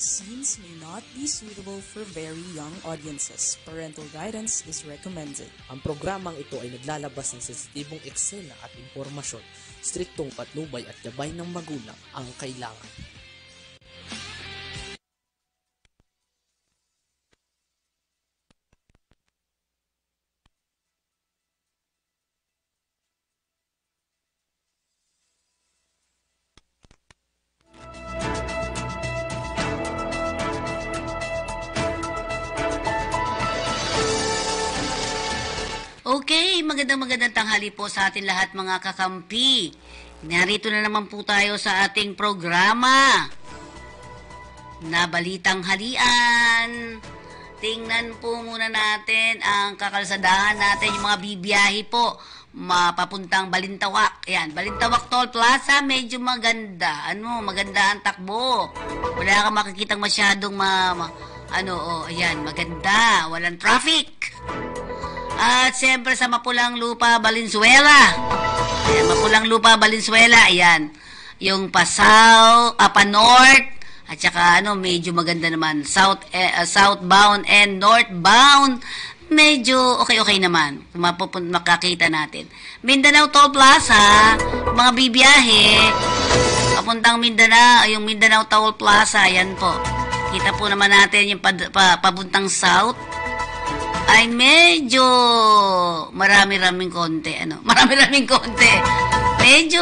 Scenes may not be suitable for very young audiences. Parental guidance is recommended. Ang programang ito ay naglalabas ng sensitibong eksena at impormasyon. Striktong patnubay at gabay ng magulang ang kailangan. Okay, magandang tanghali po sa atin lahat mga kakampi. Narito na naman po tayo sa ating programa na Balitang Halian. Tingnan po muna natin ang kakalsadahan natin, yung mga bibiyahe po mapapuntang Balintawak. Ayan, Balintawak Toll Plaza, medyo maganda. Maganda ang takbo. Wala kang makikitang masyadong ayan, maganda. Walang traffic. At siyempre sa Mapulang Lupa, Valenzuela. Ayan, Mapulang Lupa, Valenzuela. Ayan, yung pa-north. At saka medyo maganda naman. Southbound and northbound. Medyo okay naman. Makakita natin. Mindanao Toll Plaza, mga bibiyahe. Papuntang Mindanao, yung Mindanao Toll Plaza. Ayan po. Kita po naman natin yung papuntang south. Ay medyo marami-raming konti. Marami-raming konti. Medyo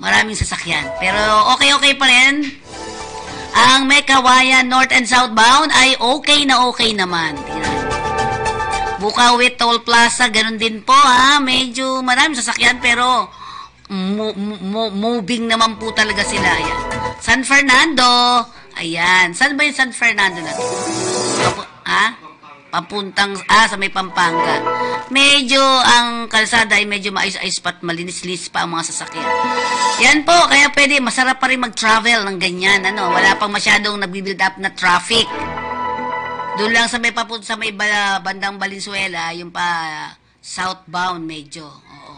maraming sasakyan. Pero okay pa rin. Ang Mekawayan North and Southbound ay okay naman. Bukawit Toll Plaza, ganun din po ha. Medyo maraming sasakyan pero moving naman po talaga sila. Ayan. San Fernando. Ayan. Saan ba yung San Fernando natin? Papuntang sa may Pampanga. Medyo ang kalsada ay medyo maayos-ayos pa at malinis-lis pa ang mga sasakyan. Yan po, kaya pwede, masarap pa rin mag-travel ng ganyan. Wala pang masyadong nagbi-build up na traffic. Doon lang sa may bandang Valenzuela, yung pa southbound medyo. Oo.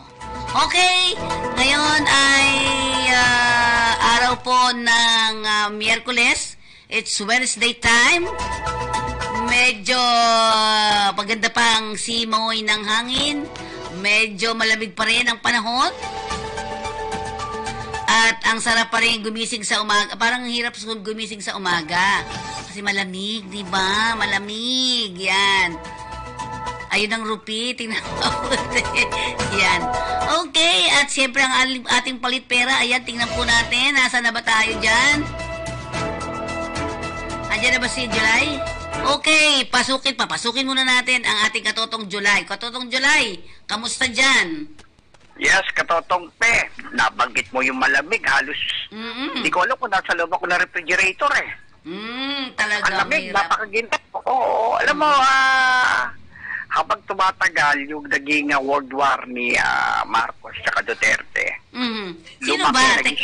Okay, ngayon ay araw po ng Miyerkules. It's Wednesday time. Medyo maganda pa ang simoy ng hangin. Medyo malamig pa rin ang panahon. At ang sarap pa rin gumising sa umaga. Parang hirap gumising sa umaga. Kasi malamig, di ba? Malamig. Yan. Ayun ang rupi. Tingnan mo. Yan. Okay. At siyempre ang ating palit pera. Ayan, tingnan po natin. Nasaan na ba tayo dyan? Andiyan na ba si July? Okay, papasukin muna natin ang ating Katotong July. Katotong July, kamusta dyan? Yes, Katotong Pe. Nabanggit mo yung malamig, halos. Hindi ko alam kung nasa loob ako ng refrigerator eh. Talaga. Ang lamig, napakaginap. Oo, alam mo, habang tumatagal yung naging World War ni Marcos at Duterte. Sino ba? Naging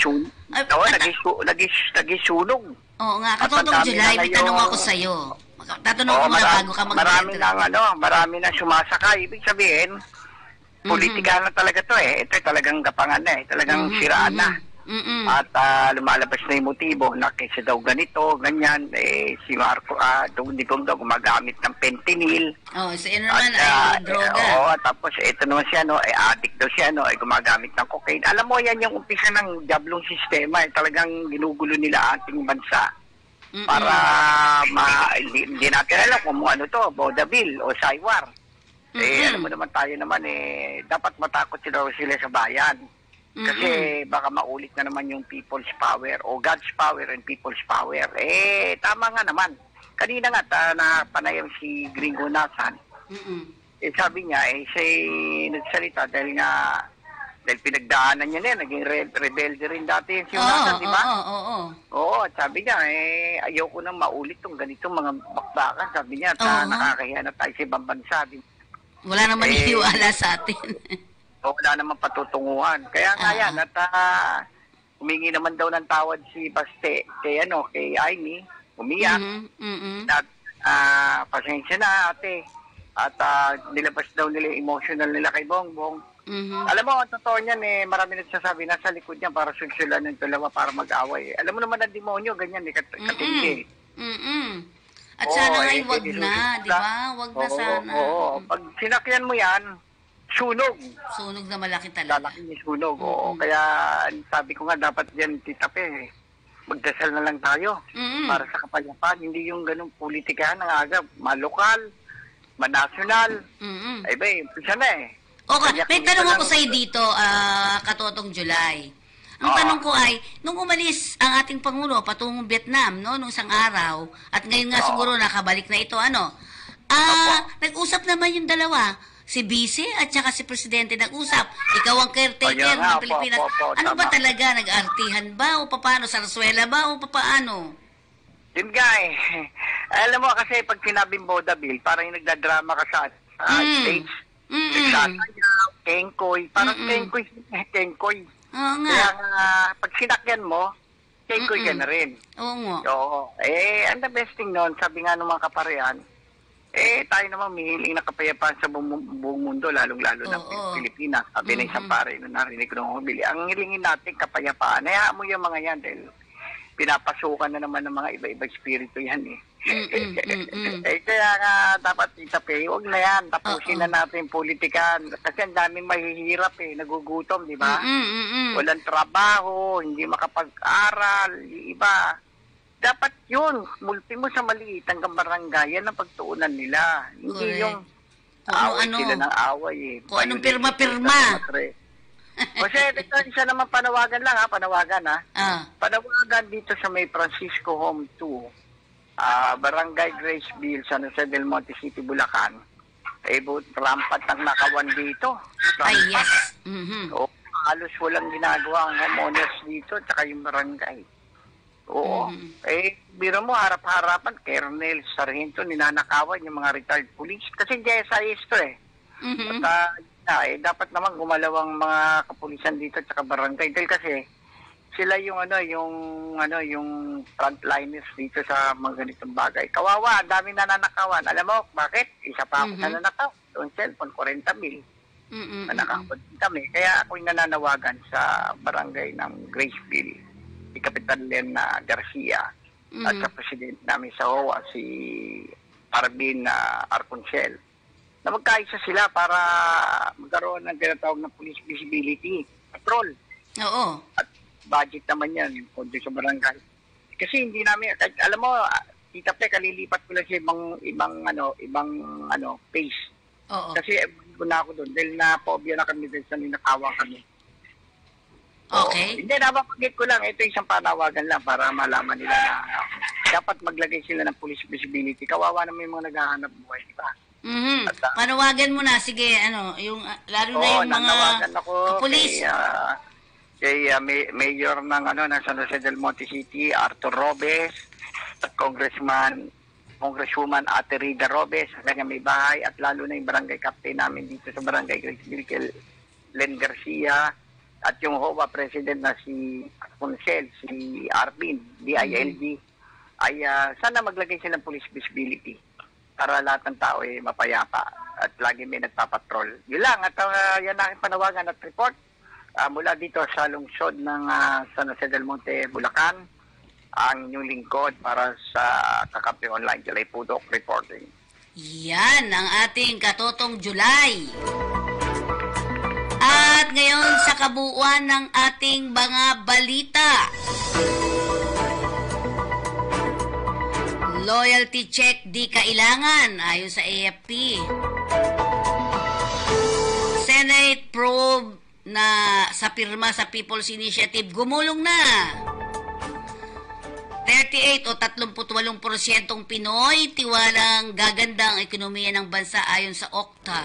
sunog. Oo nga, Katotong July, may tanong ako sa'yo. Tatanong ko muna bago ka marami na sumasakay. Ibig sabihin, politika na talaga to eh. Ito talagang gapangan na eh. Talagang siraan na. At lumalabas na yung motibo na kaysa daw ganito, ganyan, si Marco, Digong daw gumagamit ng fentanyl. So ino naman ay droga. Tapos ito naman siya, addict daw siya, ay gumagamit ng cocaine. Alam mo, yan yung umpisa ng jablong sistema. Talagang ginugulo nila ating bansa. Para hindi natin alam kung ano to, Bodabil o Saywar. Alam mo naman tayo naman, dapat matakot sila sa bayan. Kasi baka maulit na naman yung people's power o God's power and people's power. Tama nga naman. Kanina nga, napanayam si Gringo Nathan. Sabi niya, nagsalita dahil pinagdaanan niya na, naging rebelde rin dati yung si Nathan, di ba? Oo, at sabi niya, ayoko nang maulit tong ganitong mga bakbakan. Sabi niya, nakakahiya na tayo sa ibang bansa. Wala naman iniwala sa atin. Wala naman patutunguhan. Kaya nga yan, at humingi naman daw ng tawad si Baste kay Aimee, umiyak. At pasensya na ate. At nilabas daw nila yung emotional nila kay Bongbong. Mhm. Alam mo, ang totoo niyan marami nagsasabi nasa likod niya para sulsulan ng dalawa para mag-away. Alam mo naman ang demonyo, ganyan katindi. At sana nga'y wag pwede na, susunod di ba? Wag na sana. Oo. Pag sinakyan mo yan, sunog. Sunog na malaki talaga. Lalaki ni sunog. Oo. Kaya sabi ko nga, dapat yan, Tita Pe, magdasal na lang tayo para sa kapayapaan. Hindi yung ganung politikahan ng aga, malokal, manasyonal. Ay ba, isa na eh. Okay, Kanya may kita tanong ako lang- sa iyo dito, Katotong July. Ang tanong ko ay, nung umalis ang ating Pangulo patungong Vietnam, no, nung isang araw, at ngayon nga siguro nakabalik na ito, nag-usap naman yung dalawa, si Vice at saka si Presidente nag-usap. Ikaw ang caretaker Ayun nga, ng Pilipinas. opo, Ano ba tama. talaga? Nag-artihan ba o paano? Sarsuela ba o paano? Yun nga eh. Alam mo kasi pag sinabing Boda Bill, parang yung nagdadrama ka sa stage. Nagsasayaw, kengkoy. Parang kengkoy. Oo nga. Kaya nga, pag sinakyan mo, kengkoy ka na rin. Oo nga. Oo. And the best thing nun, sabi nga ng mga kaparehan, tayo naman mihiling na kapayapaan sa buong mundo, lalong-lalo ng Oo. Pilipinas. Sabi na isang pare, nung narinig ko nung humili, ang hilingin natin kapayapaan. Hayaan mo yung mga yan dahil pinapasukan na naman ng mga iba-ibang spirito yan eh. Kaya nga dapat itapi, huwag na yan, tapusin na natin yung politikan. Kasi ang daming mahihirap nagugutom, di ba? Walang trabaho, hindi makapag-aral, yung iba. Dapat yun, multi mo sa maliit hanggang barangay, yan ang pagtuunan nila. Hindi Correct. yung Kung away ano-ano. sila ng away Kung anong Violation pirma-pirma. sa mga Kasi ito, isa naman panawagan lang panawagan Panawagan dito sa may Francisco Home 2, Barangay Graceville, San Jose del Monte City, Bulacan. Rampat ang nakawan dito. Ay, yes. Oo, halos walang ginagawa ang homeowners dito, tsaka yung barangay. Oo. Biro mo, harap-harapan, Colonel, Sargento, ninanakawan yung mga retired police. Kasi GSIS to At dapat naman gumalaw ang mga kapulisan dito at barangay. Dahil kasi sila yung yung frontliners dito sa mga ganitong bagay. Kawawa, ang daming nananakawan. Alam mo, bakit? Isa pa ako nananakaw. Yung cellphone, 40,000. Nanakakot kami. Kaya ako'y nananawagan sa barangay ng Graceville, si Kapitan Len Garcia, at sa presidente namin sa OWA, si Arvin Arconcel, na magkaisa sila para magkaroon ng tinatawag na police visibility, patrol. Oo. At budget naman yan, yung pondo sa barangay. Kasi hindi namin, alam mo, Tita Pe, kalilipat ko lang sa ibang phase. Oo. Kasi ko na ako doon, dahil na-phobia na kami dahil sa ninakawa kami. Okay. Hindi, napapanggit ko lang. Ito isang panawagan lang para malaman nila na dapat maglagay sila ng police visibility. Kawawa naman yung mga naghahanap buhay, di ba? Panawagan mo na. Sige, yung, lalo na yung mga nanawagan ako police. kay Mayor ng, ng San Jose del Monte City, Arthur Robes, at Congresswoman Ate Rida Robes, hanggang may bahay, at lalo na yung barangay captain namin dito sa barangay Graceville, Len Garcia, at yung HOA president na si Consel, si Arvin, DILG, ay sana maglagay silang police visibility para lahat ng tao ay mapayapa at lagi may nagpapatrol. Yun lang, at yan aking panawagan at report mula dito sa lungsod ng San Jose del Monte, Bulacan, ang inyong lingkod para sa Kakampi Online, Jalay Pudok reporting. Yan ang ating Katotong July. At ngayon sa kabuuan ng ating mga balita. Loyalty check di kailangan ayon sa AFP. Senate probe na sa pirma sa People's Initiative gumulong na. 38 o 38% Pinoy tiwalang gaganda ang ekonomiya ng bansa ayon sa Okta.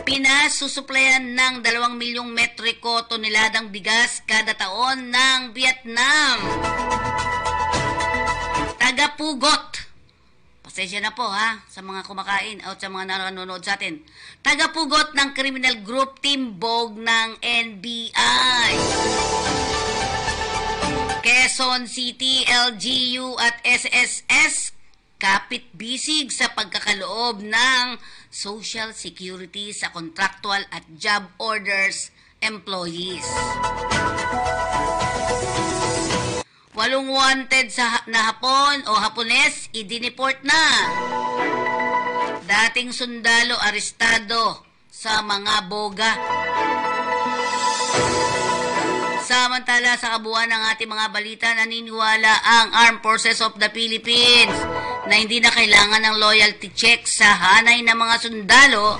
Pinas susuplayan ng 2 milyong metriko toneladang bigas kada taon ng Vietnam. Tagapugot. Pasensya na po sa mga kumakain o sa mga nanonood sa atin. Tagapugot ng criminal group Timbog ng NBI. Quezon City, LGU at SSS kapit-bisig sa pagkakaloob ng Social Security sa contractual at job orders employees. 8 wanted na Hapon o Hapones idineport na. Dating sundalo arestado sa mga boga. Samantala sa kabuuan ng ating mga balita, naniniwala ang Armed Forces of the Philippines na hindi na kailangan ng loyalty check sa hanay ng mga sundalo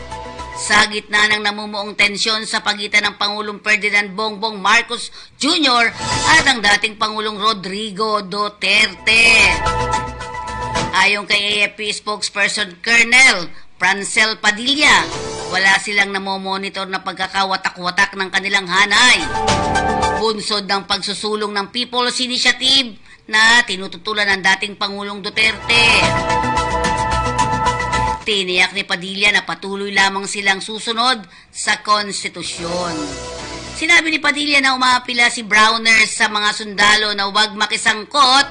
sa gitna ng namumuong tensyon sa pagitan ng Pangulong Ferdinand Bongbong Marcos Jr. at ang dating Pangulong Rodrigo Duterte. Ayon kay AFP spokesperson Colonel Francel Padilla, wala silang namomonitor na pagkakawatak-watak ng kanilang hanay. Bunsod ng pagsusulong ng People's Initiative na tinututulan ng dating Pangulong Duterte. Tiniyak ni Padilla na patuloy lamang silang susunod sa konstitusyon. Sinabi ni Padilla na umaapila si Browner sa mga sundalo na huwag makisangkot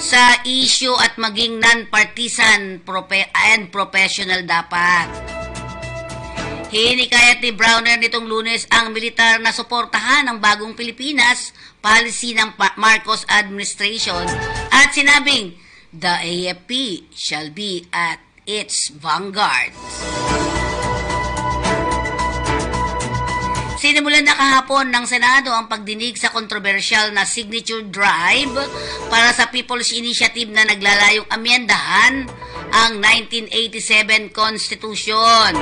sa issue at maging non-partisan and professional dapat. Hinikayat ni Browner nitong Lunes ang militar na suportahan ang bagong Pilipinas policy ng Marcos administration at sinabing, the AFP shall be at its vanguard. Sinimulan na kahapon ng Senado ang pagdinig sa kontrobersyal na signature drive para sa People's Initiative na naglalayong amyendahan ang 1987 Constitution.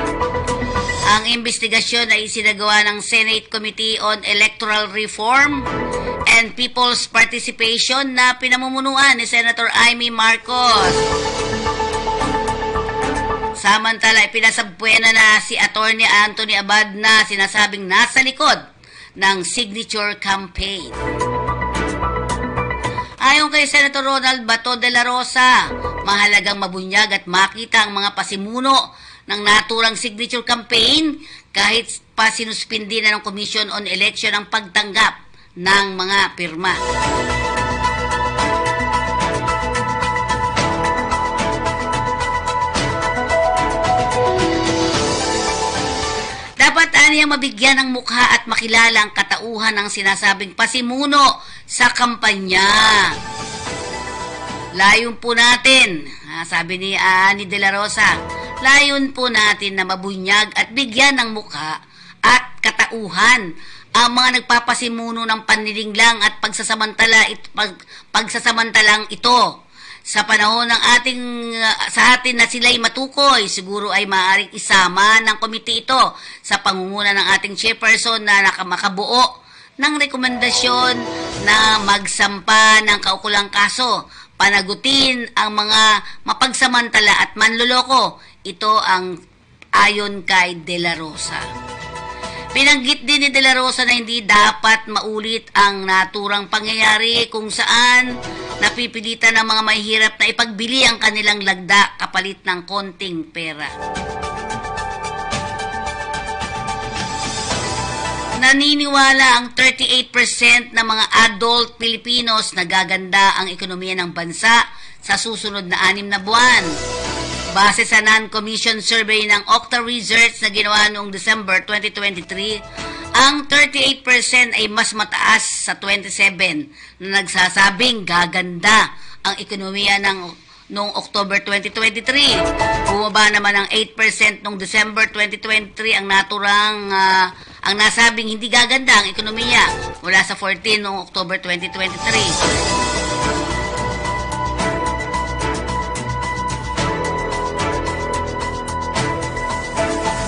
Ang investigasyon ay isinagawa ng Senate Committee on Electoral Reform and People's Participation na pinamumunuan ni Senator Amy Marcos. Samantala, pinasabpuena na si Attorney Anthony Abad na sinasabing nasa likod ng signature campaign. Ayon kay Senator Ronald Bato de la Rosa, mahalagang mabunyag at makita ang mga pasimuno ng naturang signature campaign kahit pa sinuspindi na ng Commission on Election ang pagtanggap ng mga pirma. Dapat aniyang mabigyan ng mukha at makilala ang katauhan ng sinasabing pasimuno sa kampanya. Layon po natin, sabi ni Ani de la Rosa, layon po natin na mabunyag at bigyan ng mukha at katauhan ang mga nagpapasimuno ng panlilinglang at pagsasamantalang ito. Sa panahon ng sa atin na sila'y matukoy, siguro ay maaaring isama ng komite ito sa pangunguna ng ating chairperson na makabuo ng rekomendasyon na magsampa ng kaukulang kaso, panagutin ang mga mapagsamantala at manloloko. Ito ang ayon kay De La Rosa. Binanggit din ni De La Rosa na hindi dapat maulit ang naturang pangyayari kung saan napipilitan ng mga mahihirap na ipagbili ang kanilang lagda kapalit ng konting pera. Naniniwala ang 38% ng mga adult Pilipinos na gaganda ang ekonomiya ng bansa sa susunod na 6 na buwan. Base sa non-commission survey ng Octa Research na ginawa noong December 2023, ang 38% ay mas mataas sa 27% na nagsasabing gaganda ang ekonomiya noong October 2023. Bumaba naman ng 8% noong December 2023 ang nasabing hindi gaganda ang ekonomiya mula sa 14 noong October 2023.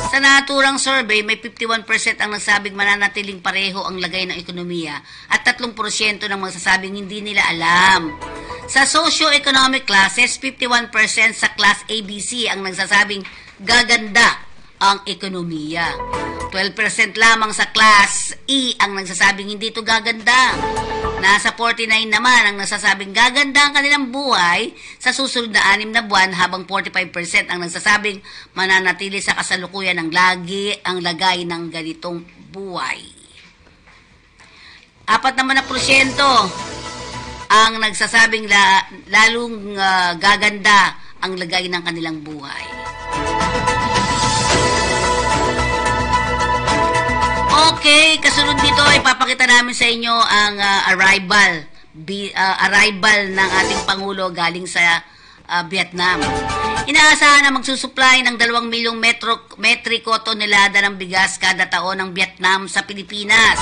Sa naturang survey, may 51% ang nagsabing mananatiling pareho ang lagay ng ekonomiya at 3% ng magsasabing hindi nila alam. Sa socio-economic classes, 51% sa class ABC ang nagsasabing gaganda ang ekonomiya. 12% lamang sa class E ang nagsasabing hindi ito gaganda. Nasa 49 naman ang nagsasabing gaganda ang kanilang buhay sa susunod na 6 na buwan, habang 45% ang nagsasabing mananatili sa kasalukuyan ang lagay ng ganitong buhay. 4% ang nagsasabing lalong gaganda ang lagay ng kanilang buhay. Okay, kasunod dito ipapakita namin sa inyo ang arrival ng ating Pangulo galing sa Vietnam. Inaasahan na magsusupply ng 2 milyong metriko tonelada ng bigas kada taon ng Vietnam sa Pilipinas.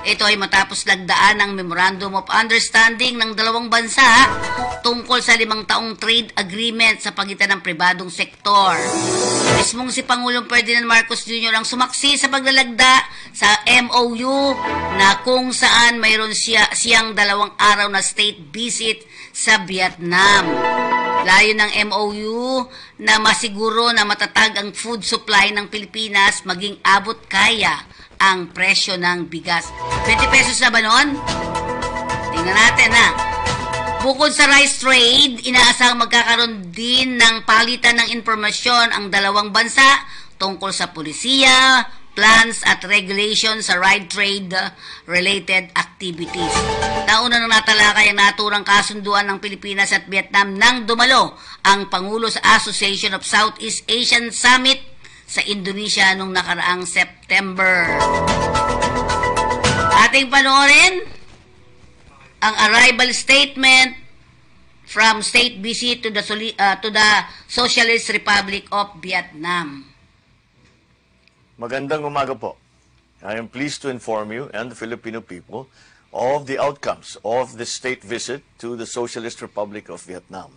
Ito ay matapos lagdaan ng Memorandum of Understanding ng dalawang bansa tungkol sa 5 taong trade agreement sa pagitan ng pribadong sektor. Mismong si Pangulong Ferdinand Marcos Jr. ang sumaksi sa paglalagda sa MOU na kung saan mayroon siyang 2 araw na state visit sa Vietnam. Layo ng MOU na masiguro na matatag ang food supply ng Pilipinas maging abot kaya ang presyo ng bigas. 20 pesos na ba nun? Tingnan natin ha. Bukod sa rice trade, inaasahang magkakaroon din ng palitan ng impormasyon ang dalawang bansa tungkol sa pulisiya, plans at regulations sa right trade-related activities. Nauna nang natalakay ang naturang kasunduan ng Pilipinas at Vietnam nang dumalo ang Pangulo sa Association of Southeast Asian Summit sa Indonesia noong nakaraang September. Ating panoorin ang arrival statement from state visit to the Socialist Republic of Vietnam. Magandang umaga po. I am pleased to inform you and the Filipino people of the outcomes of the state visit to the Socialist Republic of Vietnam.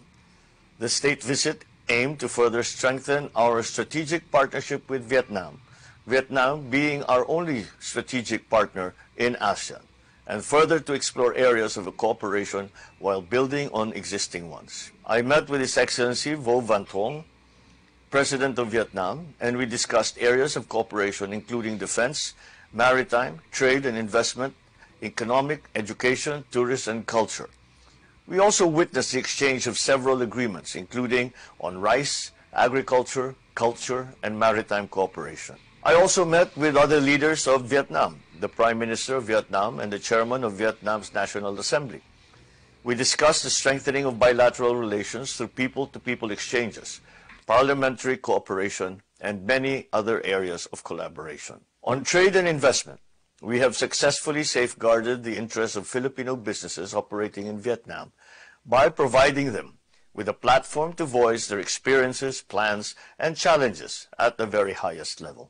The state visit aimed to further strengthen our strategic partnership with Vietnam, Vietnam being our only strategic partner in ASEAN, and further to explore areas of cooperation while building on existing ones. I met with His Excellency Vo Van Thong, President of Vietnam, and we discussed areas of cooperation including defense, maritime, trade and investment, economic, education, tourism, and culture. We also witnessed the exchange of several agreements, including on rice, agriculture, culture, and maritime cooperation. I also met with other leaders of Vietnam, the Prime Minister of Vietnam and the Chairman of Vietnam's National Assembly. We discussed the strengthening of bilateral relations through people-to-people exchanges, parliamentary cooperation, and many other areas of collaboration. On trade and investment, we have successfully safeguarded the interests of Filipino businesses operating in Vietnam by providing them with a platform to voice their experiences, plans, and challenges at the very highest level.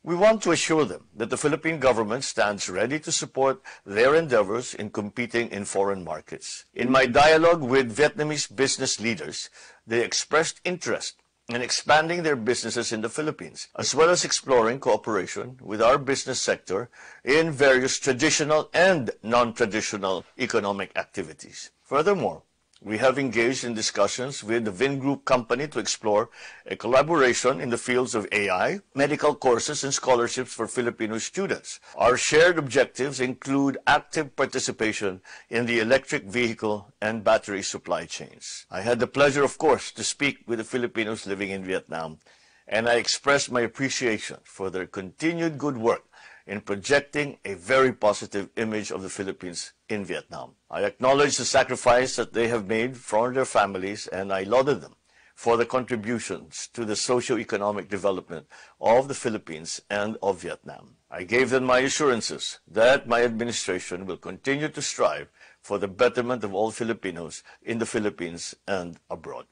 We want to assure them that the Philippine government stands ready to support their endeavors in competing in foreign markets. In my dialogue with Vietnamese business leaders, they expressed interest in expanding their businesses in the Philippines, as well as exploring cooperation with our business sector in various traditional and non-traditional economic activities. Furthermore, we have engaged in discussions with the Vingroup company to explore a collaboration in the fields of AI, medical courses, and scholarships for Filipino students. Our shared objectives include active participation in the electric vehicle and battery supply chains. I had the pleasure, of course, to speak with the Filipinos living in Vietnam, and I expressed my appreciation for their continued good work in projecting a very positive image of the Philippines in Vietnam. I acknowledge the sacrifice that they have made for their families, and I lauded them for the contributions to the socio-economic development of the Philippines and of Vietnam. I gave them my assurances that my administration will continue to strive for the betterment of all Filipinos in the Philippines and abroad.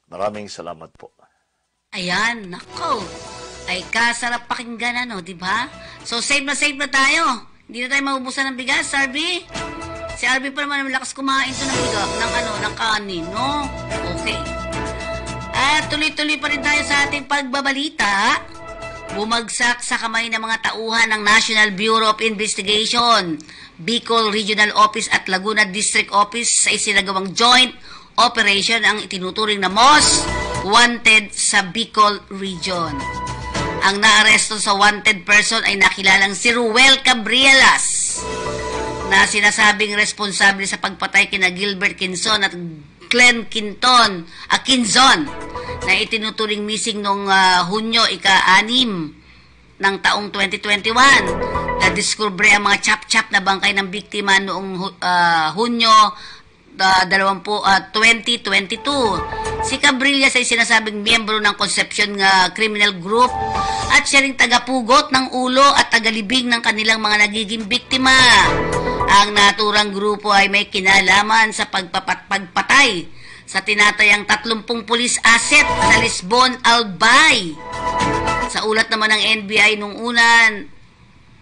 Maraming salamat po. Ayan, nako. Ay kasarap pakinggan di ba? So safe na tayo. Hindi na tayo maubusan ng bigas, RB. Si RB pa naman malakas kumain to ng bigas, ng kanin, no? Okay. At tuloy-tuloy pa rin tayo sa ating pagbabalita. Bumagsak sa kamay ng mga tauhan ng National Bureau of Investigation, Bicol Regional Office at Laguna District Office sa isinagawang joint operation ang itinuturing na most wanted sa Bicol Region. Ang naaresto sa wanted person ay nakilalang si Ruel Cabrielas na sinasabing responsable sa pagpatay kina Gilbert Quinzon at Glenn Quinzon na itinuturing missing noong Hunyo ika-6 ng taong 2021 na-discover ang mga chap-chap na bangkay ng biktima noong Hunyo 2022. Si Cabrillas ay sinasabing miyembro ng Concepcion Criminal Group at siya ring tagapugot ng ulo at tagalibing ng kanilang mga nagiging biktima. Ang naturang grupo ay may kinalaman sa pagpatay sa tinatayang 30 police asset sa Lisbon, Albay. Sa ulat naman ng NBI nung una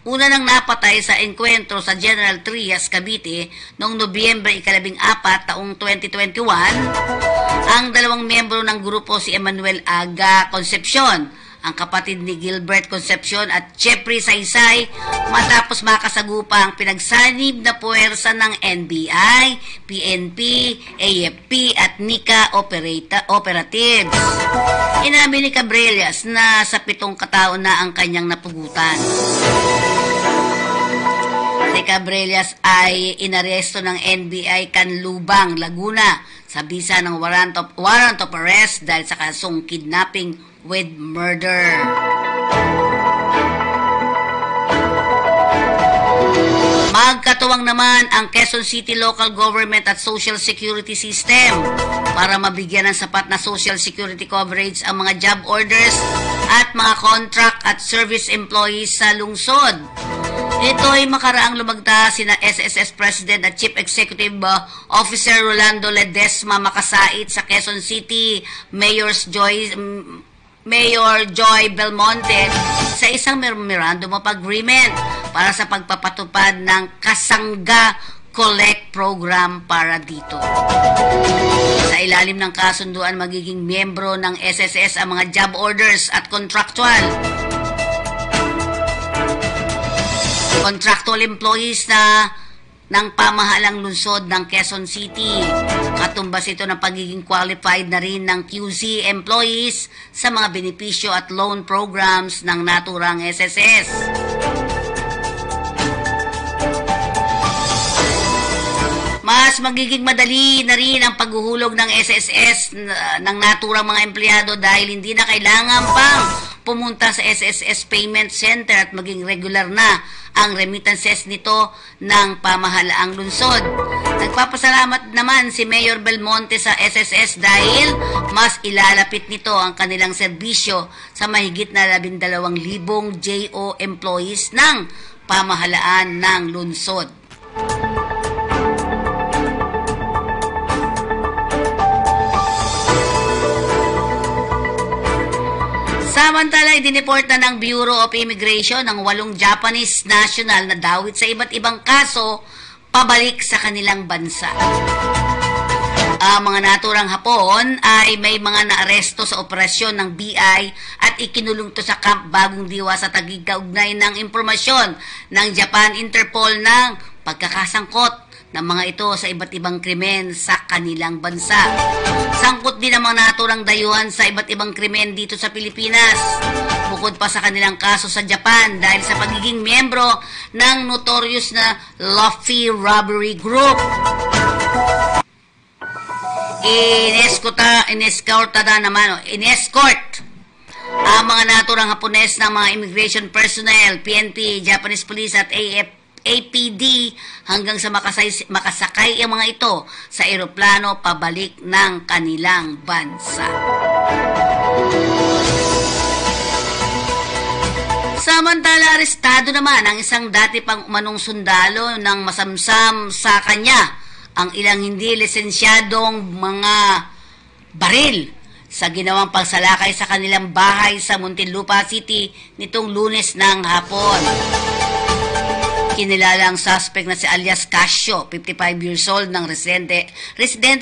nang napatay sa engkwentro sa General Trias, Cavite noong Nobyembre 14 taong 2021, ang dalawang miyembro ng grupo si Emmanuel Aga Concepcion, ang kapatid ni Gilbert Concepcion at Jeffrey Saysay matapos makasagupa ang pinagsanib na puwersa ng NBI, PNP, AFP at NICA Operatives. Inamin ni Cabrillas na sa 7 kataon na ang kanyang napugutan. Si Cabrillas ay inaresto ng NBI Canlubang, Laguna sa bisa ng warrant of arrest dahil sa kasong kidnapping with murder. Magkatuwang naman ang Quezon City Local Government at Social Security System para mabigyan ng sapat na social security coverage ang mga job orders at mga contract at service employees sa lungsod. Ito ay makaraang lumagda sina SSS President at Chief Executive Officer Rolando Ledesma Makasait sa Quezon City Mayor Joy Belmonte sa isang memorandum of agreement para sa pagpapatupad ng Kasangga Collect Program para dito. Sa ilalim ng kasunduan, magiging miyembro ng SSS ang mga job orders at contractual employees ng pamahalang lungsod ng Quezon City. Katumbas ito ng pagiging qualified na rin ng QC employees sa mga benepisyo at loan programs ng naturang SSS. Mas magiging madali na rin ang paghuhulog ng SSS ng naturang mga empleyado dahil hindi na kailangan pang pumunta sa SSS Payment Center at maging regular na ang remittances nito ng pamahalaang lungsod. Nagpapasalamat naman si Mayor Belmonte sa SSS dahil mas ilalapit nito ang kanilang serbisyo sa mahigit na 12,000 JO employees ng pamahalaan ng lungsod. Samantala, idineport na ng Bureau of Immigration ng 8 Japanese national na dawit sa iba't ibang kaso pabalik sa kanilang bansa. Ang mga naturang Hapon ay may mga naaresto sa operasyon ng BI at ikinulong to sa Camp Bagong Diwa sa Taguig kaugnay ng impormasyon ng Japan Interpol ng pagkakasangkot ng mga ito sa iba't ibang krimen sa kanilang bansa. Sangkot din ang mga naturang dayuhan sa iba't ibang krimen dito sa Pilipinas. Bukod pa sa kanilang kaso sa Japan dahil sa pagiging miyembro ng notorious na Luffy Robbery Group. Inescort ang mga naturang Hapones ng mga immigration personnel, PNP, Japanese Police at APD hanggang sa makasakay ang mga ito sa eroplano pabalik ng kanilang bansa. Samantala, arestado naman ang isang dati pang umanong sundalo ng masamsam sa kanya ang ilang hindi lisensyadong mga baril sa ginawang pagsalakay sa kanilang bahay sa Muntinlupa City nitong Lunes ng hapon. Kinilala ang suspect na si alias Casio, 55 years old, ng residente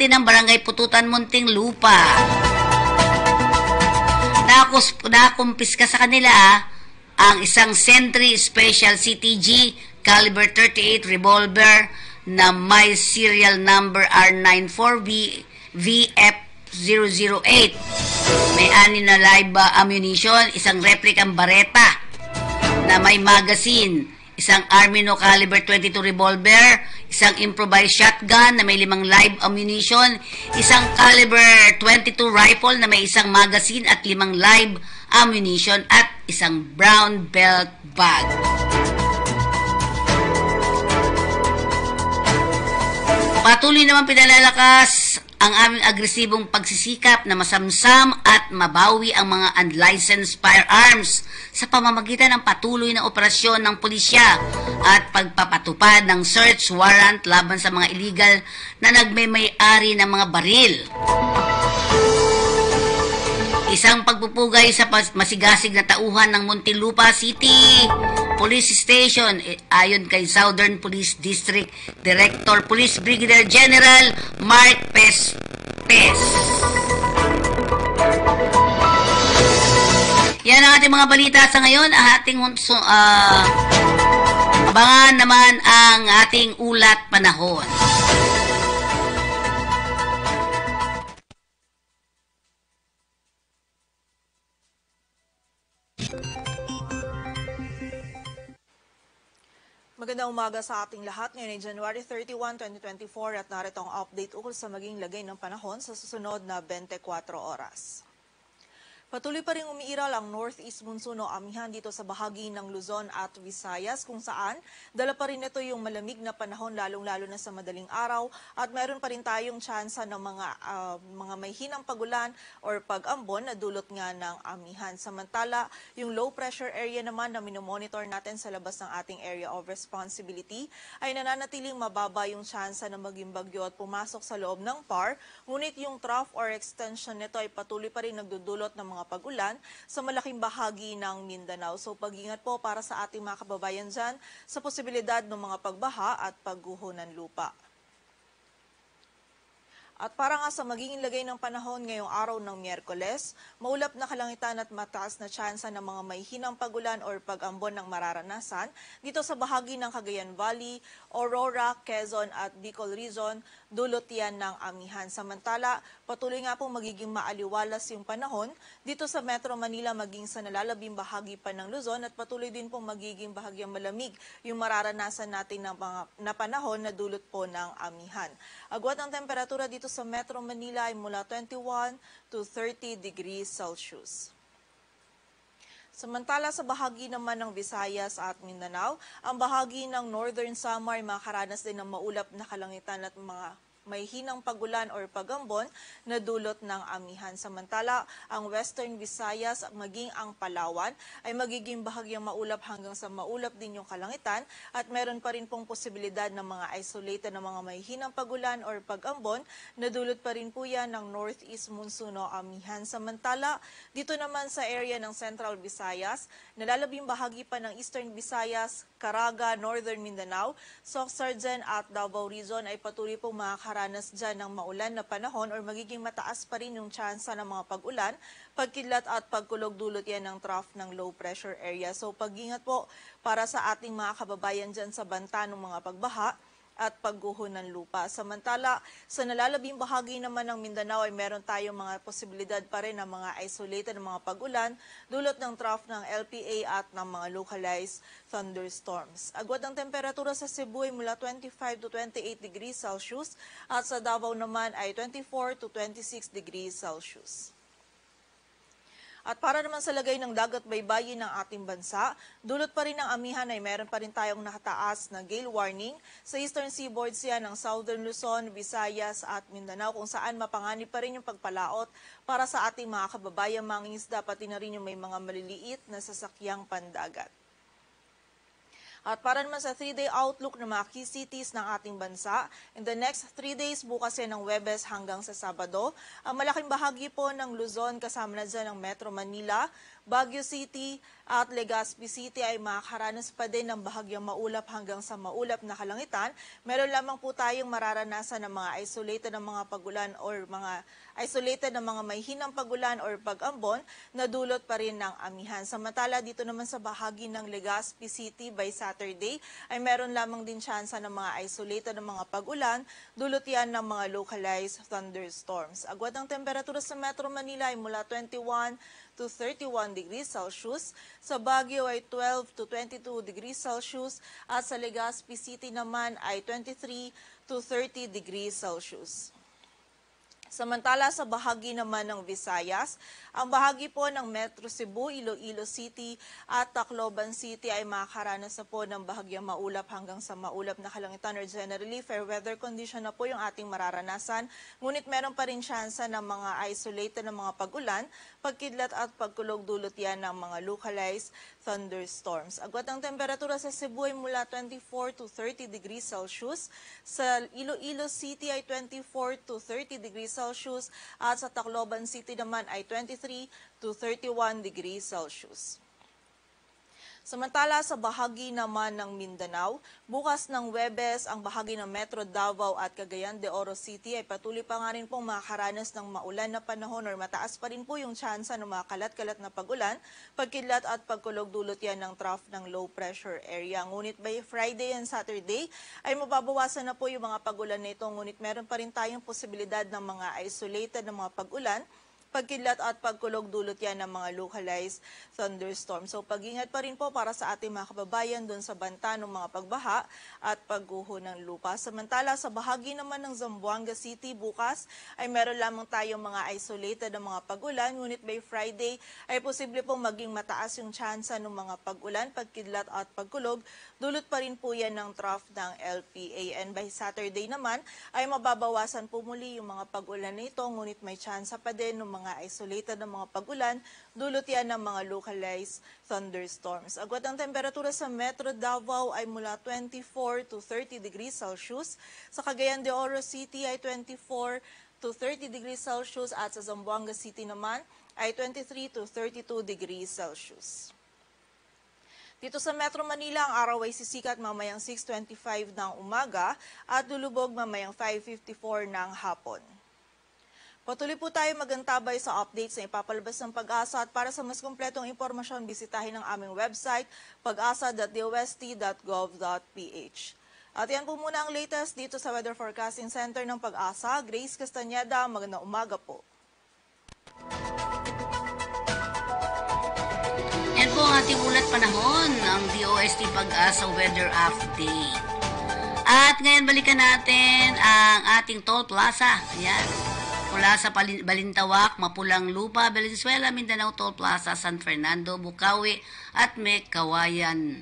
ng Barangay Pututan, Muntinlupa. Nakumpiska sa kanila ang isang Sentry Special CTG caliber 38 revolver na may serial number R94VF008. May 6 na live ammunition, isang replicang bareta na may magazine, isang Armino caliber 22 revolver, isang improvised shotgun na may 5 live ammunition, isang caliber 22 rifle na may isang magazine at 5 live ammunition at isang brown belt bag. Patuloy naman pinalalakas ang aming agresibong pagsisikap na masamsam at mabawi ang mga unlicensed firearms sa pamamagitan ng patuloy na operasyon ng pulisya at pagpapatupad ng search warrant laban sa mga illegal na nagmemay-ari ng mga baril. Isang pagpupugay sa masigasig na tauhan ng Muntinlupa City Police Station ayon kay Southern Police District Director Police Brigadier General Mark Pes. Yan ang ating mga balita sa ngayon. Abangan naman ang ating ulat panahon. Magandang umaga sa ating lahat. Ngayon ay January 31, 2024 at narito ang update ukol sa maging lagay ng panahon sa susunod na 24 oras. Patuloy pa rin umiiral ang northeast monsoon o amihan dito sa bahagi ng Luzon at Visayas kung saan dala pa rin ito yung malamig na panahon lalong-lalo na sa madaling araw at meron pa rin tayong tsansa ng mga may hinang pagulan or pag-ambon na dulot nga ng amihan. Samantala, yung low pressure area naman na minomonitor natin sa labas ng ating area of responsibility ay nananatiling mababa yung tsansa na maging bagyo at pumasok sa loob ng PAR. Ngunit yung trough or extension nito ay patuloy pa rin nagdudulot ng mga pag-ulan sa malaking bahagi ng Mindanao. So pag-ingat po para sa ating mga kababayan dyan sa posibilidad ng mga pagbaha at pagguho ng lupa. At para nga sa magiging lagay ng panahon ngayong araw ng Miyerkules, maulap na kalangitan at mataas na tsansa ng mga may hinang pagulan or pag-ambon ng mararanasan dito sa bahagi ng Cagayan Valley, Aurora, Quezon at Bicol Region, dulot yan ng amihan. Samantala, patuloy nga pong magiging maaliwalas yung panahon dito sa Metro Manila maging sa nalalabing bahagi pa ng Luzon at patuloy din pong magiging bahagyang malamig yung mararanasan natin na panahon na dulot po ng amihan. Agwat ang temperatura dito sa Metro Manila ay mula 21 to 30 degrees Celsius. Samantala sa bahagi naman ng Visayas at Mindanao, ang bahagi ng Northern Samar ay makaranas din ng maulap na kalangitan at mga may hinang pagulan or pagambon na dulot ng amihan. Samantala, ang Western Visayas maging ang Palawan ay magiging bahagyang maulap hanggang sa maulap din yung kalangitan at meron pa rin pong posibilidad ng mga isolated na mga may hinang pagulan or pagambon na dulot pa rin po yan ng Northeast Monsoon o amihan. Samantala, dito naman sa area ng Central Visayas, nalalabing bahagi pa ng Eastern Visayas, Caraga, Northern Mindanao, Soc-Sargen at Davao Region ay patuloy pong makakaranas dyan ng maulan na panahon or magiging mataas pa rin yung tsansa ng mga pag-ulan, pagkidlat at pagkulog dulot yan ng trough ng low pressure area. So pag-ingat po para sa ating mga kababayan dyan sa banta ng mga pagbaha at pagguho ng lupa. Samantala, sa nalalabing bahagi naman ng Mindanao ay meron tayong mga posibilidad pa rin ng mga isolated ng mga pag-ulan, dulot ng trough ng LPA at ng mga localized thunderstorms. Agwat ang temperatura sa Cebu ay mula 25 to 28 degrees Celsius at sa Davao naman ay 24 to 26 degrees Celsius. At para naman sa lagay ng dagat baybayin ng ating bansa, dulot pa rin ng amihan ay meron pa rin tayong nakataas na gale warning sa eastern seaboard siya ng Southern Luzon, Visayas at Mindanao kung saan mapanganib pa rin yung pagpalaot para sa ating mga kababayang mangingisda pati na rin yung may mga maliliit na sasakyang pandagat. At para naman sa 3-day outlook ng mga key cities ng ating bansa, in the next 3 days, bukas yan ng Webes hanggang sa Sabado, ang malaking bahagi po ng Luzon kasama na dyan ng Metro Manila, Baguio City at Legazpi City ay makakaranas pa din ng bahagyang maulap hanggang sa maulap na kalangitan. Meron lamang po tayong mararanasan ng mga isolated na mga pagulan or mga isolated na mga may hinang pagulan or pag-ambon na dulot pa rin ng amihan. Samantala dito naman sa bahagi ng Legazpi City by Saturday ay meron lamang din tsansa ng mga isolated na mga pag-ulan, dulot yan ng mga localized thunderstorms. Agwat ang temperatura sa Metro Manila ay mula 21 to 31 degrees Celsius. Sa Baguio ay 12 to 22 degrees Celsius at sa Legazpi City naman ay 23 to 30 degrees Celsius. Samantala sa bahagi naman ng Visayas, ang bahagi po ng Metro Cebu, Iloilo City at Tacloban City ay makakaranas na po ng bahagyang maulap hanggang sa maulap na kalangitan or generally fair weather condition na po yung ating mararanasan. Ngunit meron pa rin tsansa ng mga isolated na mga pag-ulan, pagkidlat at pagkulog dulot yan ng mga localized thunderstorms. Agwat ang temperatura sa Cebu ay mula 24 to 30 degrees Celsius. Sa Iloilo City ay 24 to 30 degrees Celsius at sa Tacloban City naman ay 23 to 31 degrees Celsius. Samantala sa bahagi naman ng Mindanao, bukas ng Huwebes ang bahagi ng Metro Davao at Cagayan de Oro City ay patuloy pa nga rin pong makakaranas ng maulan na panahon or mataas pa rin po yung tsansa ng mga kalat-kalat na pagulan, pagkidlat at pagkulog dulot yan ng trough ng low pressure area. Ngunit by Friday and Saturday ay mababawasan na po yung mga pagulan nito, ngunit meron pa rin tayong posibilidad ng mga isolated na mga pagulan, pagkidlat at pagkulog dulot yan ng mga localized thunderstorm. So pag-ingat pa rin po para sa ating mga kababayan doon sa banta ng mga pagbaha at pagguho ng lupa. Samantala sa bahagi naman ng Zamboanga City bukas ay meron lamang tayong mga isolated na mga pag-ulan. Ngunit by Friday ay posible pong maging mataas yung tsansa ng mga pag-ulan, pagkidlat at pagkulog. Dulot pa rin po yan ng trough ng LPA. And by Saturday naman ay mababawasan po muli yung mga pag-ulan na ito. Ngunit may tsansa pa din ng mga isolated na mga pag-ulan, dulot yan ng mga localized thunderstorms. Agwat ang temperatura sa Metro Davao ay mula 24 to 30 degrees Celsius. Sa Cagayan de Oro City ay 24 to 30 degrees Celsius at sa Zamboanga City naman ay 23 to 32 degrees Celsius. Dito sa Metro Manila, ang araw ay sisikat mamayang 6:25 ng umaga at lulubog mamayang 5:54 ng hapon. Patuloy po tayo magantabay sa updates na ipapalabas ng Pag-asa at para sa mas kumpletong impormasyon, bisitahin ang aming website pag-asa.dost.gov.ph. At yan po muna ang latest dito sa Weather Forecasting Center ng Pag-asa. Grace Castañeda, magandang umaga po. Yan po ang ating ulat panahon, ang DOST Pag-asa Weather Update. At ngayon balikan natin ang ating toll plaza. Ayan. Mula sa Balintawak, Mapulang Lupa, Valenzuela, Mindanao Toll Plaza, San Fernando, Bukawi, at Mekawayan,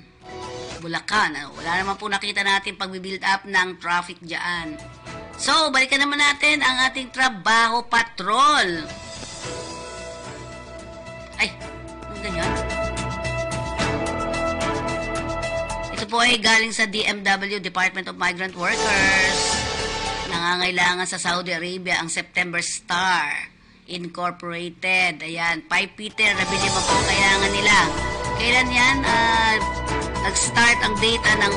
Bulacan. Wala naman po nakita natin pag-build up ng traffic dyan. So, balikan naman natin ang ating trabaho patrol. Ay, ang ganyan. Ito po ay galing sa DMW, Department of Migrant Workers. Nangangailangan sa Saudi Arabia ang September Star Incorporated. Ayan, 5 Peter, nabili mo po kailangan nila. Kailan yan? Nag-start ang data ng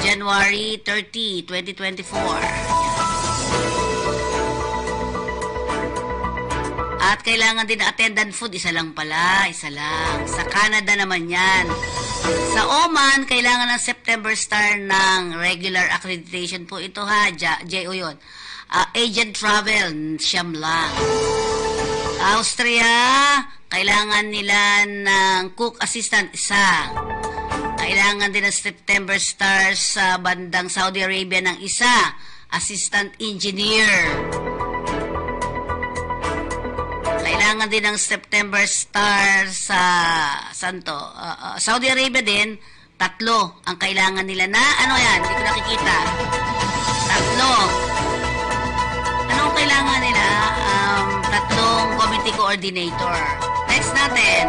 January 30, 2024. At kailangan din attendant food, isa lang pala, isa lang. Sa Canada naman yan. Sa Oman, kailangan ng September Star ng regular accreditation po ito ha, JO yun. Agent travel, siyam lang. Austria, kailangan nila ng cook assistant, isa. Kailangan din ng September Star sa bandang Saudi Arabia ng isa, assistant engineer. Kailangan din ng September Star sa Saudi Arabia din, 3 ang kailangan nila na, ano yan, hindi ko nakikita. 3. Anong kailangan nila? 3 committee coordinator. Next natin.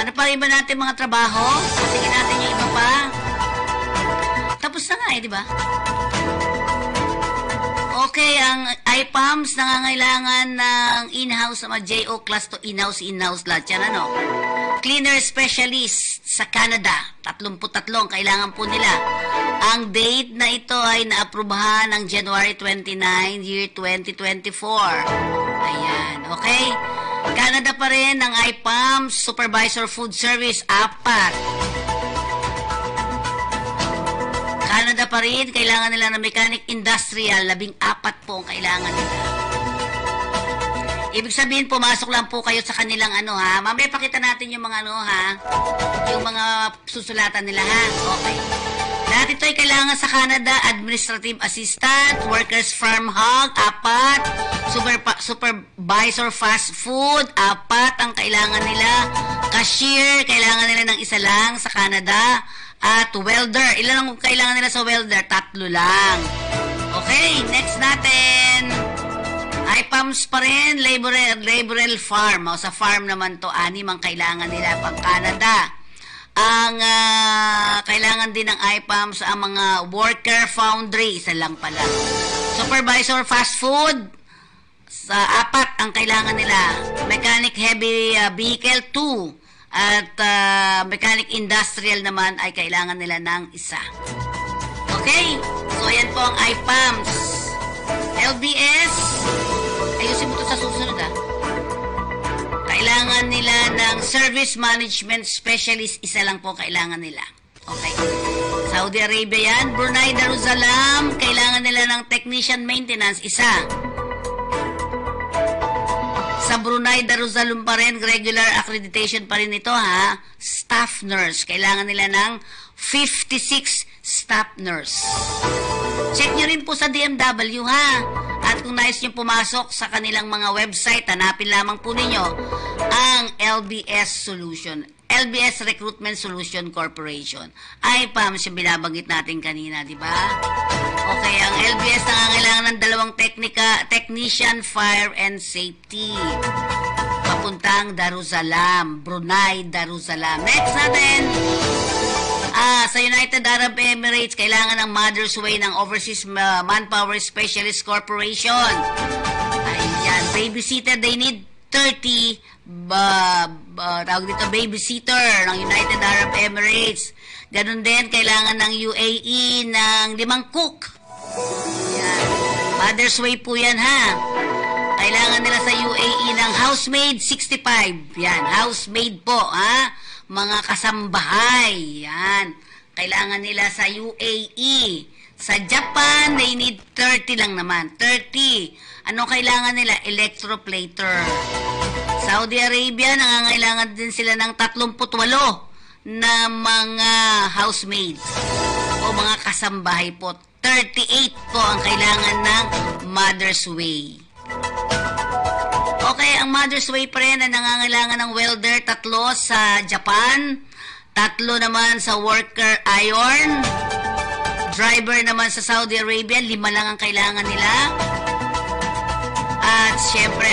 Ano pa iba natin mga trabaho? Tingnan natin yung iba pa. Tapos na nga di ba? Okay, ang IPAMS nangangailangan ng in-house mga JO class to in-house lahat yan, ano? Cleaner specialist sa Canada, 33 kailangan po nila. Ang date na ito ay naaprubahan ng January 29, year 2024. Ayan, okay? Canada pa rin ang IPAMS, Supervisor Food Service, 4. Canada pa rin, kailangan nila ng mechanic industrial, 14 po ang kailangan nila. Ibig sabihin, pumasok lang po kayo sa kanilang Mamaya pakita natin yung mga yung mga susulatan nila, ha? Okay. Lahat ito ay kailangan sa Canada, Administrative Assistant, Workers Farm Hog, 4, Supervisor Fast Food, 4 ang kailangan nila, Cashier, kailangan nila ng 1 lang sa Canada, at welder. Ilan ang kailangan nila sa welder? 3 lang. Okay, next natin. IPAMS pa rin, laboral farm. O, sa farm naman to, 6 ang kailangan nila pang Canada. Ang kailangan din ng IPAMS ang mga worker foundry, 1 lang pala. Supervisor fast food, sa 4 ang kailangan nila. Mechanic heavy vehicle, 2. At mechanic industrial naman ay kailangan nila ng 1. Okay, so yan po ang IPAMS. LBS, ayusin mo ito sa susunod, Kailangan nila ng service management specialist, 1 lang po kailangan nila. Okay. Saudi Arabia yan. Brunei Darussalam, kailangan nila ng technician maintenance, 1. Sa Brunei Darussalam pa rin, regular accreditation pa rin ito, Staff nurse, kailangan nila ng 56 staff nurse. Check nyo rin po sa DMW, At kung nais nyo pumasok sa kanilang mga website, hanapin lamang po ninyo ang LBS Solution. LBS Recruitment Solution Corporation. IPAMS yung binabanggit natin kanina, di ba? Okay, ang LBS nangangailangan ng 2 technician, fire and safety. Papuntang Darussalam, Brunei Darussalam. Next natin. Sa United Arab Emirates, kailangan ng Mother's Way ng Overseas Manpower Specialist Corporation. Ayan, babysitter, they need 30 tawag dito, babysitter ng United Arab Emirates. Ganun din, kailangan ng UAE ng 5 cook. Ayan, Mother's Way po yan, Kailangan nila sa UAE ng housemaid, 65. Yan, housemaid po, mga kasambahay. Yan. Kailangan nila sa UAE. Sa Japan, they need 30 lang naman. 30. Ano kailangan nila? Electroplater. Saudi Arabia, nangangailangan din sila ng 38 na mga housemaids o mga kasambahay po. 38 po ang kailangan ng Mother's Way. Okay, ang Mother's Way pa rin na nangangailangan ng welder, 3 sa Japan, 3 naman sa worker iron, driver naman sa Saudi Arabia, 5 lang ang kailangan nila. At syempre,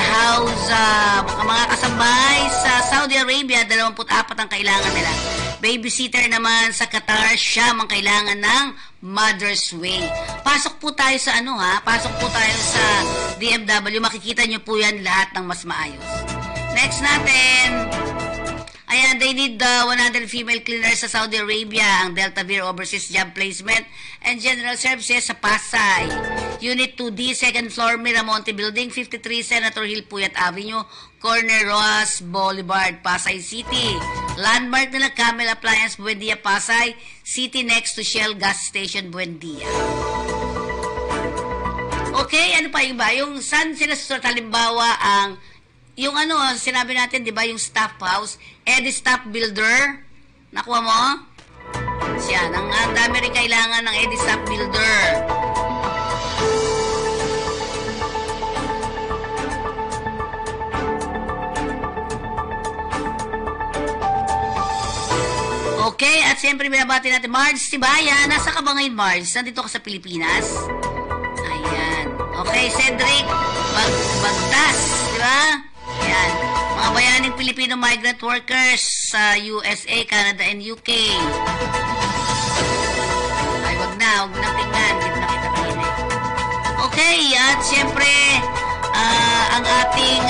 mga kasambahay sa Saudi Arabia, 24 ang kailangan nila. Babysitter naman sa Qatar, 9 ang kailangan ng Mother's Way. Pasok po tayo sa pasok po tayo sa DMW. Makikita nyo po yan lahat ng mas maayos. Next natin. Ayan, they need 100 female cleaners sa Saudi Arabia. Ang Delta Beer Overseas Job Placement and General Services sa Pasay. Unit 2D, 2nd floor, Miramonte Building, 53 Senator Hill Puyat Avenue, Corner Roas Boulevard, Pasay City. Landmark nila, Camel Appliance, Buendia, Pasay City, next to Shell Gas Station, Buendia. Okay, ano pa yung ba? Yung saan sila susunod? Halimbawa, yung sinabi natin, di ba, yung staff house, Eddie Staff Builder, nakuha mo? Siya, ang dami rin kailangan ng Eddie Staff Builder. Okay, at siyempre binabati natin, Marge Sibaya. Nasa ka ba ngayon, Marge? Nandito ka sa Pilipinas? Ayan. Okay, Cedric Bagtas, di ba? Ayan. Mga bayaning Filipino migrant workers sa USA, Canada, and UK. Ay, wag na tingnan. Hindi mo nakita kanina. Okay, at siyempre, ang ating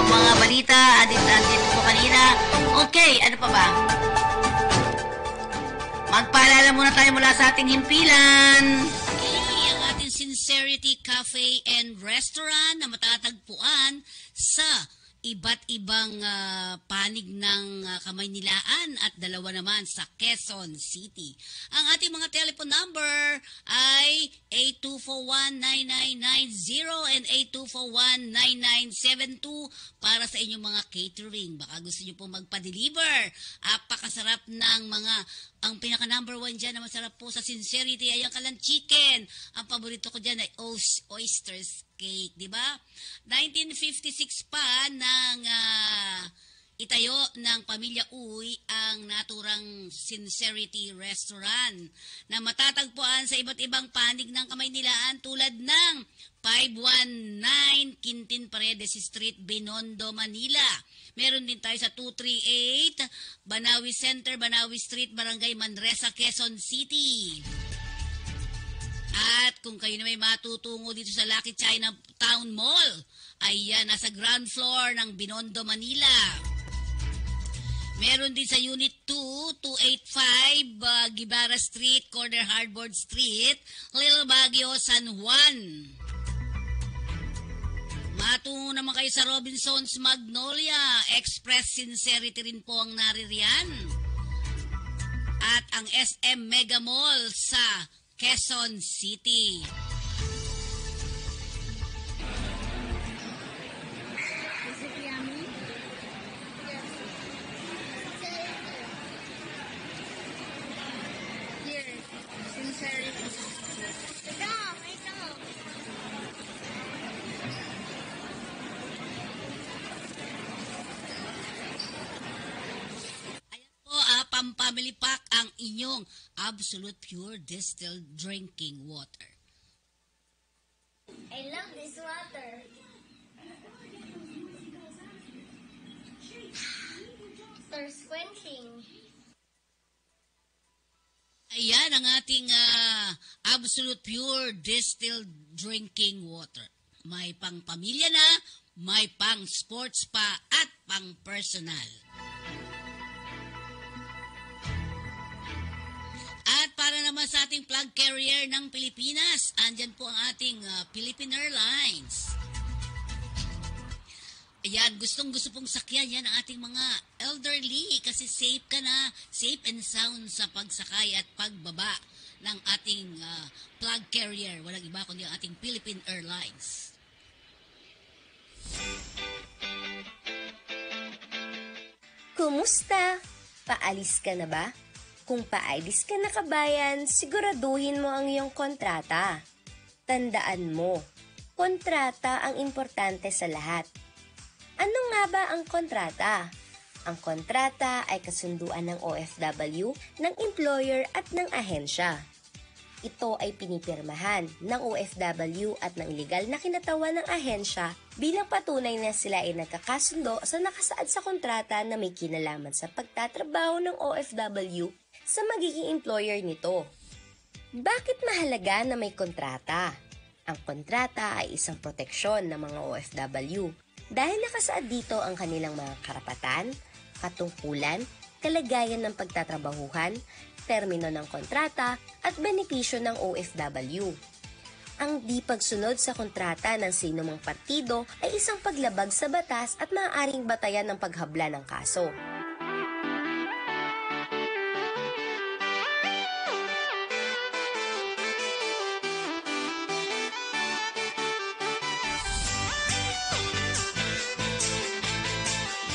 mga balita, andito po kanina. Okay, ano pa ba? Magpaalala muna tayo mula sa ating himpilan. Okay, ang ating Sincerity Cafe and Restaurant na matatagpuan sa iba't ibang panig ng Kamaynilaan at dalawa naman sa Quezon City. Ang ating mga telephone number ay 8241-9990 and 8241-9972 para sa inyong mga catering. Baka gusto nyo po magpa-deliver. Apakasarap ng mga, ang pinaka-number 1 dyan na masarap po sa Sincerity ay ang Kalan Chicken. Ang paborito ko dyan ay oysters cake, di ba? 1956 pa ng itayo ng Pamilya Uy ang naturang Sincerity Restaurant na matatagpuan sa iba't ibang panig ng Kamaynilaan tulad ng 519 Quintin Paredes Street, Binondo, Manila. Meron din tayo sa 238 Banawi Center, Banawi Street, Barangay Manresa, Quezon City. At kung kayo na may matutungo dito sa Lucky China Town Mall, ayan, nasa ground floor ng Binondo, Manila. Meron din sa Unit 2, 285 Gibara Street, Corner Hardboard Street, Little Baguio, San Juan. Matungo naman kayo sa Robinson's Magnolia, Express Sincerity rin po ang naririyan. At ang SM Mega Mall sa Quezon City. Is it yummy? Yes. Yes. Sincerity. Ito. Pampamily Pack ang inyong absolute pure distilled drinking water. I love this water. Thirst quenching. Ayan ang ating absolute pure distilled drinking water. May pang pamilya na, may pang sports pa at pang personal. At para naman sa ating flag carrier ng Pilipinas, andyan po ang ating Philippine Airlines. Ayan, gustong-gusto pong sakyan yan ang ating mga elderly kasi safe ka na, safe and sound sa pagsakay at pagbaba ng ating flag carrier. Walang iba kundi ang ating Philippine Airlines. Kumusta? Paalis ka na ba? Kung paalis ka na kabayan, siguraduhin mo ang iyong kontrata. Tandaan mo, kontrata ang importante sa lahat. Ano nga ba ang kontrata? Ang kontrata ay kasunduan ng OFW, ng employer at ng ahensya. Ito ay pinipirmahan ng OFW at ng legal na kinatawan ng ahensya bilang patunay na sila ay nagkakasundo sa nakasaad sa kontrata na may kinalaman sa pagtatrabaho ng OFW sa magiging employer nito. Bakit mahalaga na may kontrata? Ang kontrata ay isang proteksyon ng mga OFW dahil nakasaad dito ang kanilang mga karapatan, katungkulan, kalagayan ng pagtatrabahuhan, termino ng kontrata at benepisyo ng OFW. Ang di pagsunod sa kontrata ng sinumang partido ay isang paglabag sa batas at maaaring batayan ng paghabla ng kaso.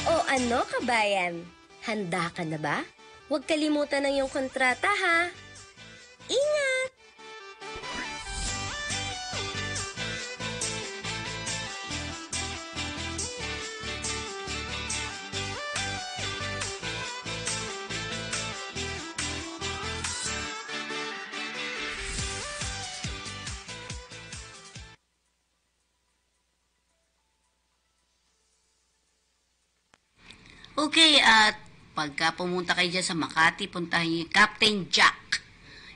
O ano kabayan? Handa ka na ba? Huwag kalimutan ng iyong kontrata ha! Ingat! Okay, at pagka pumunta kayo dyan sa Makati, puntahin niyo Captain Jack.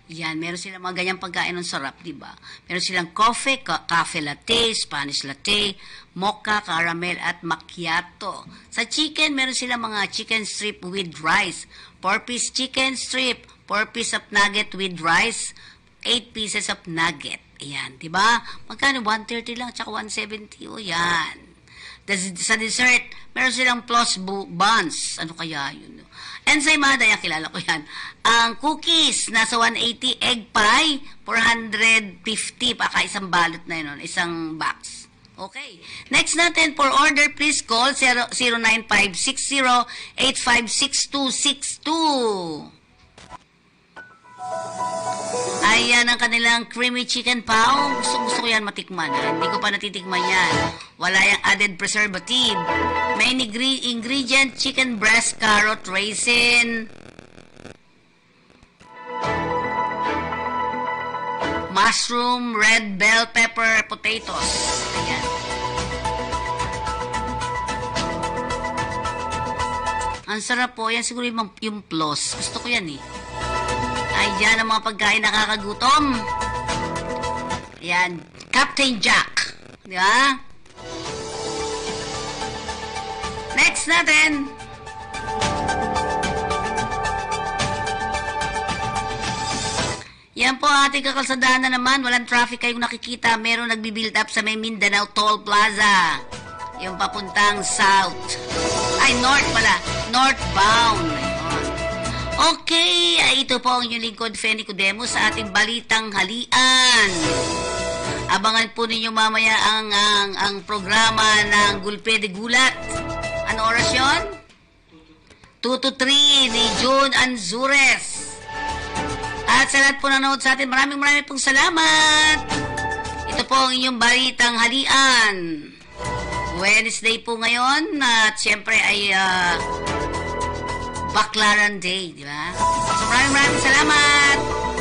Yan, meron silang mga ganyang pagkain ng sarap, di ba? Meron silang coffee, cafe latte, Spanish latte, mocha, caramel, at macchiato. Sa chicken, meron silang mga chicken strip with rice, 4-piece chicken strip, 4-piece of nugget with rice, 8 pieces of nugget. Ayan, di ba? Magkano? 130 lang, tsaka 170. O yan. Sa dessert, meron silang plus buns. Ano kaya yun? Ensaymada, yan, kilala ko yan. Ang cookies, nasa 180. Egg pie, 450. Baka isang balot na yun, isang box. Okay. Next natin, for order, please call 09560-856262. Ayan ang kanilang creamy chicken pao. Gusto ko yan matikman. Hindi ko pa natitikman yan. Wala yung added preservative. Main ingredient, chicken breast, carrot, raisin, mushroom, red bell pepper, potatoes. Ayan. Ang sarap po. Yan siguro yung plus. Gusto ko yan eh. Ayan ang mga pagkain nakakagutom. Ayan. Captain Jack. Di ba? Next natin. Yan po ang ating kakalsadahan na naman. Walang traffic kayong nakikita. Meron nagbi-build up sa may Mindanao Toll Plaza. Yung papuntang south. Ay, north pala. Northbound. Okay, ito po ang inyong lingkod, Feni Cudemo, sa ating balitang halian. Abangan po ninyo mamaya ang programa ng Gulpe de Gulat. Ano oras yun? 2 to 3 ni June Anzures. At sa lahat po nanood sa atin, maraming pong salamat. Ito po ang inyong balitang halian. Wednesday po ngayon at syempre ay Baclaran Day, di ba? So maraming salamat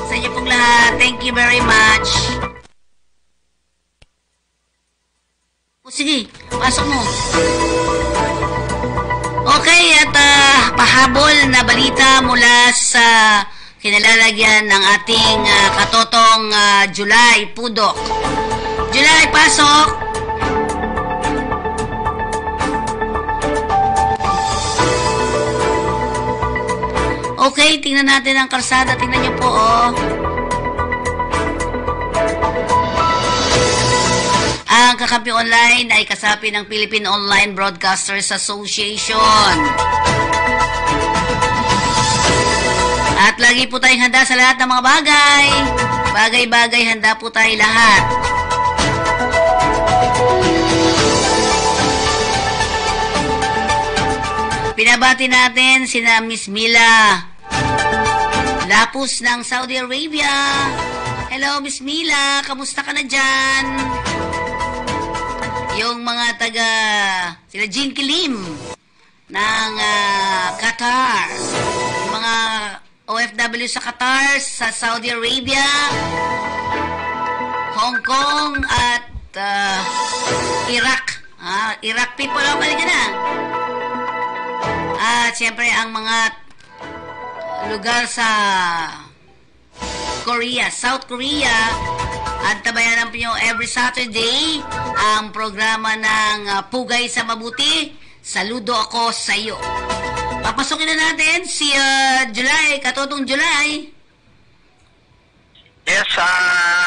sa inyo pong lahat. Thank you very much. O sige, pasok mo. Okay, at pahabol na balita mula sa kinalalagyan ng ating katotong July Pudok. July, pasok! Okay, tingnan natin ang kalsada. Tingnan niyo po, oh. Ang Kakampi Online ay kasapi ng Philippine Online Broadcasters Association. At lagi po tayong handa sa lahat ng mga bagay. Bagay-bagay, handa po tayo lahat. Pinabati natin sina Miss Mila Lapus ng Saudi Arabia. Hello, Miss Mila. Kamusta ka na dyan? Yung mga sila Jean Kilim ng Qatar. Yung mga OFW sa Qatar, sa Saudi Arabia, Hong Kong, at Iraq. Iraq people, balik ka na. At siyempre ang mga lugar sa Korea, South Korea. At tabayanan po nyo every Saturday ang programa ng Pugay sa Mabuti. Saludo ako sa iyo. Papasukin na natin si July, katotong July. Yes,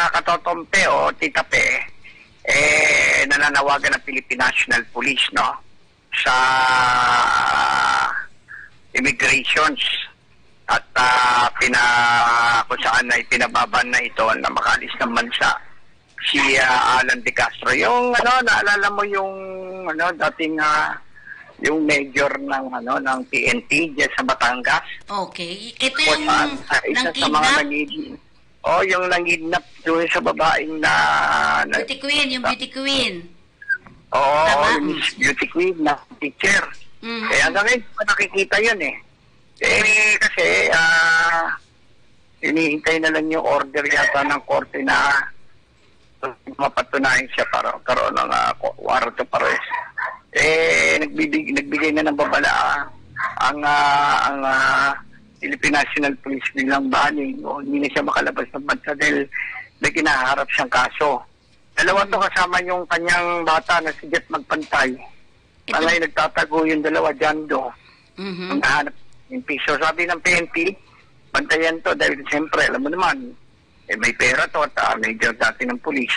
katotong Pe o Tita Pe, nananawagan ng Philippine National Police, no, sa immigrations at kung saan ay pinababan na ito na makalis ng bansa si Alan De Castro. Yung naalala mo yung dating yung major ng PNP diyan sa Batangas. Okay. Ito yung isa sa mga yung nangidnap doon sa babaeng na Beauty Queen, yung Beauty Queen. Yung Beauty Queen na teacher. Mm-hmm. Kaya hanggang ngayon pa nakikita yun eh. Kasi hinihintay na lang yung order yata ng korte na mapatunayan siya para karoon ng warrant of arrest. Nagbigay na ng babala ang Philippine National Police bilang bahaning o hindi na siya makalabas ng bansa dahil may kinaharap siyang kaso. Dalawa to kasama yung kanyang bata na si Jet Magpantay. Malay nagtatago yung dalawa dyan do. Ang nahanap yung piso. Sabi ng PNP, bantayan to dahil siyempre, alam mo naman, may pera to at major dati ng police.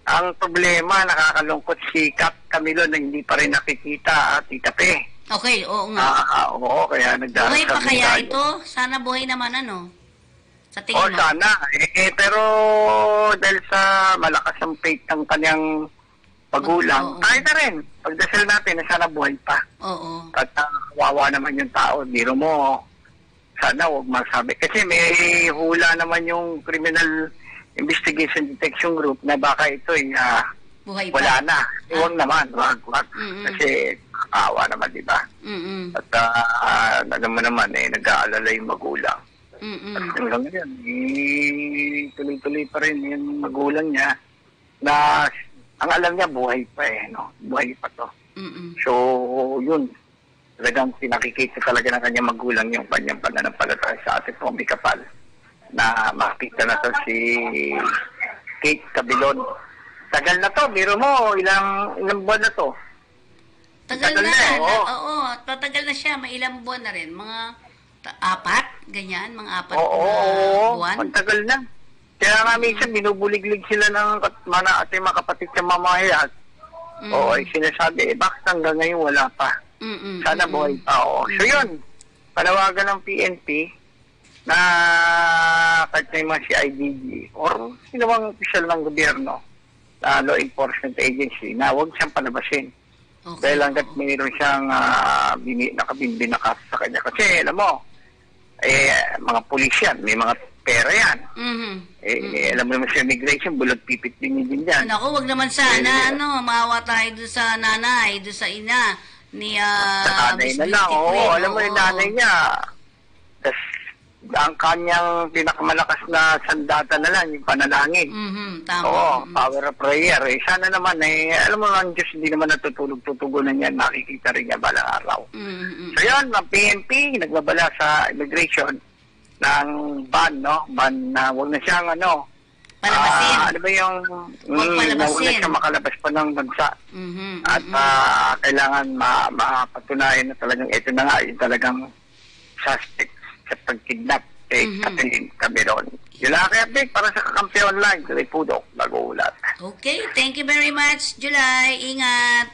Ang problema, nakakalungkot si Cap Camilo na hindi pa rin nakikita, Tita Pe. Okay, oo nga. Oo, kaya nagdarasal. Buhay pa kaya tayo. ito? Sana buhay naman Sa tingin mo? Sana. Pero dahil sa malakas ang faith ng kanyang pagulang, tayo na rin. Pagdasal natin na sana buhay pa. Oo. At kawawa naman yung tao. Biro mo, sana huwag masabi. Kasi may hula naman yung Criminal Investigation Detection Group na baka ito Buhay pa. wala na. Huwag naman. Wag. Kasi kawawa naman, di ba? At alam mo naman, nag-aalala yung magulang. At hanggang ngayon, tuloy-tuloy pa rin yung magulang niya na ang alam niya buhay pa no? Buhay pa to. So, yun. Talagang pinakikita talaga ng kanyang magulang yung kanyang pananampalataya sa ating Tommy Kapal na makita na to si Kate Cabilon. Tagal na to, biro mo, ilang buwan na to. Tagal na. Oo. Oo, patagal na siya. May ilang buwan na rin. Mga 4, ganyan. Mga 4 na buwan. Ang tagal na. Kaya nga minsan binubuliglig sila ng ating mga kapatid sa mamahayag. Oo, sinasabi, bakit hanggang ngayon wala pa? Sana buhay pa. So yun, panawagan ng PNP na kahit na yung mga CIDG or sino bang opisyal ng gobyerno, law enforcement agency, na huwag siyang palabasin. Okay. Dahil hanggat mayroon siyang nakabimbinakas sa kanya. Kasi alam mo, mga pulis yan, may mga pera yan. Alam mo naman sa immigration, bulag pipit din yan. Naku, wag naman sana, maawa tayo doon sa nanay, doon sa ina ni nanay na lang, alam mo yung nanay niya. Tas, ang kanyang pinakamalakas na sandata na lang, yung panalangin. Tama. Power of prayer. Sana naman, alam mo ang Diyos, hindi naman natutulog-tutugunan yan, makikita rin niya balang araw. So yun, ang PNP, nagbabala sa immigration ng ban, ban na huwag na siyang palabasin. Ano ba yung huwag na siyang makalabas pa ng bansa. At kailangan mapatunayan na talagang ito na nga, yung talagang suspect sa pagkidnap kay Catherine Cameron. Yun lang kaya update para sa Kakampi Online. Tuloy Pudok, Bago Ulat. Okay, thank you very much, July. Ingat.